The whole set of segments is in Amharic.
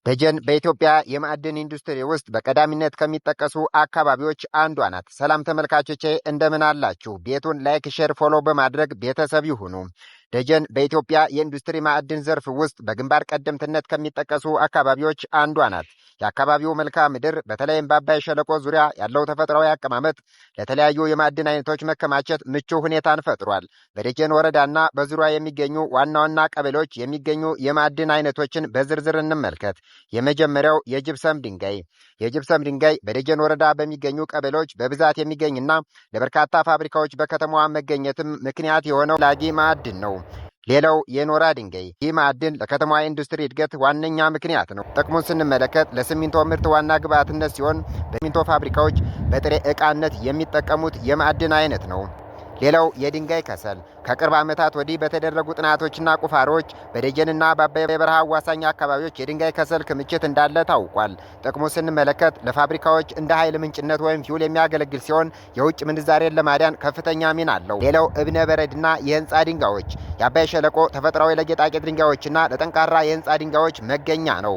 ደጀን በኢትዮጵያ የማዕድን ኢንዱስትሪ ውስጥ በቀዳሚነት ከሚጠቀሱ አካባቢዎች አንዷ ናት። ሰላም ተመልካቾቼ እንደምን አላችሁ? ቤቱን ላይክ፣ ሼር፣ ፎሎ በማድረግ ቤተሰብ ይሁኑ። ደጀን በኢትዮጵያ የኢንዱስትሪ ማዕድን ዘርፍ ውስጥ በግንባር ቀደምትነት ከሚጠቀሱ አካባቢዎች አንዷ ናት። የአካባቢው መልክዓ ምድር በተለይም በአባይ ሸለቆ ዙሪያ ያለው ተፈጥሯዊ አቀማመጥ ለተለያዩ የማዕድን አይነቶች መከማቸት ምቹ ሁኔታን ፈጥሯል። በደጀን ወረዳና በዙሪያ የሚገኙ ዋና ዋና ቀበሌዎች የሚገኙ የማዕድን አይነቶችን በዝርዝር እንመልከት። የመጀመሪያው የጅብሰም ድንጋይ። የጅብሰም ድንጋይ በደጀን ወረዳ በሚገኙ ቀበሌዎች በብዛት የሚገኝና ለበርካታ ፋብሪካዎች በከተማዋ መገኘትም ምክንያት የሆነው ላጊ ማዕድን ነው። ሌላው የኖራ ድንጋይ። ይህ ማዕድን ለከተማዋ ኢንዱስትሪ እድገት ዋነኛ ምክንያት ነው። ጥቅሙን ስንመለከት ለሲሚንቶ ምርት ዋና ግብዓትነት ሲሆን በሲሚንቶ ፋብሪካዎች በጥሬ ዕቃነት የሚጠቀሙት የማዕድን አይነት ነው። ሌላው የድንጋይ ከሰል። ከቅርብ ዓመታት ወዲህ በተደረጉ ጥናቶችና ቁፋሮች በደጀንና በአባይ በረሃ አዋሳኝ አካባቢዎች የድንጋይ ከሰል ክምችት እንዳለ ታውቋል። ጥቅሙ ስንመለከት ለፋብሪካዎች እንደ ኃይል ምንጭነት ወይም ፊውል የሚያገለግል ሲሆን የውጭ ምንዛሬን ለማዳን ከፍተኛ ሚና አለው። ሌላው እብነ በረድና የህንፃ ድንጋዮች። የአባይ ሸለቆ ተፈጥሯዊ ለጌጣጌጥ ድንጋዮችና ለጠንካራ የህንፃ ድንጋዮች መገኛ ነው።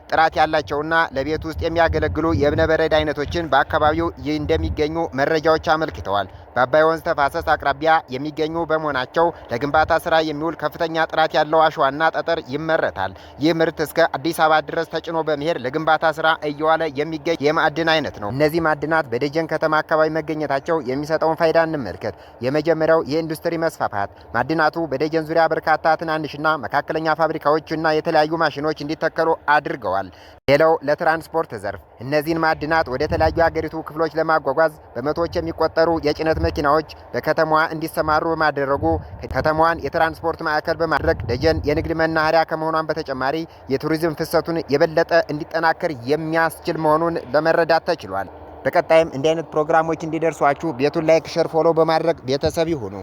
ጥራት ያላቸውና ለቤት ውስጥ የሚያገለግሉ የእብነ በረድ አይነቶችን በአካባቢው እንደሚገኙ መረጃዎች አመልክተዋል። በአባይ ወንዝ ተፋሰስ አቅራቢያ የሚገኙ በመሆናቸው ለግንባታ ስራ የሚውል ከፍተኛ ጥራት ያለው አሸዋና ጠጠር ይመረታል። ይህ ምርት እስከ አዲስ አበባ ድረስ ተጭኖ በመሄድ ለግንባታ ስራ እየዋለ የሚገኝ የማዕድን አይነት ነው። እነዚህ ማዕድናት በደጀን ከተማ አካባቢ መገኘታቸው የሚሰጠውን ፋይዳ እንመልከት። የመጀመሪያው የኢንዱስትሪ መስፋፋት። ማዕድናቱ በደጀን ዙሪያ በርካታ ትናንሽና መካከለኛ ፋብሪካዎችና የተለያዩ ማሽኖች እንዲተከሉ አድርገዋል። ሌላው ለትራንስፖርት ዘርፍ። እነዚህን ማዕድናት ወደ ተለያዩ የሀገሪቱ ክፍሎች ለማጓጓዝ በመቶዎች የሚቆጠሩ የጭነት መኪናዎች በከተማዋ እንዲሰማሩ በማድረጉ ከተማዋን የትራንስፖርት ማዕከል በማድረግ ደጀን የንግድ መናኸሪያ ከመሆኗን በተጨማሪ የቱሪዝም ፍሰቱን የበለጠ እንዲጠናከር የሚያስችል መሆኑን ለመረዳት ተችሏል። በቀጣይም እንዲህ አይነት ፕሮግራሞች እንዲደርሷችሁ ቤቱን ላይክ፣ ሼር፣ ፎሎ በማድረግ ቤተሰብ ይሁኑ።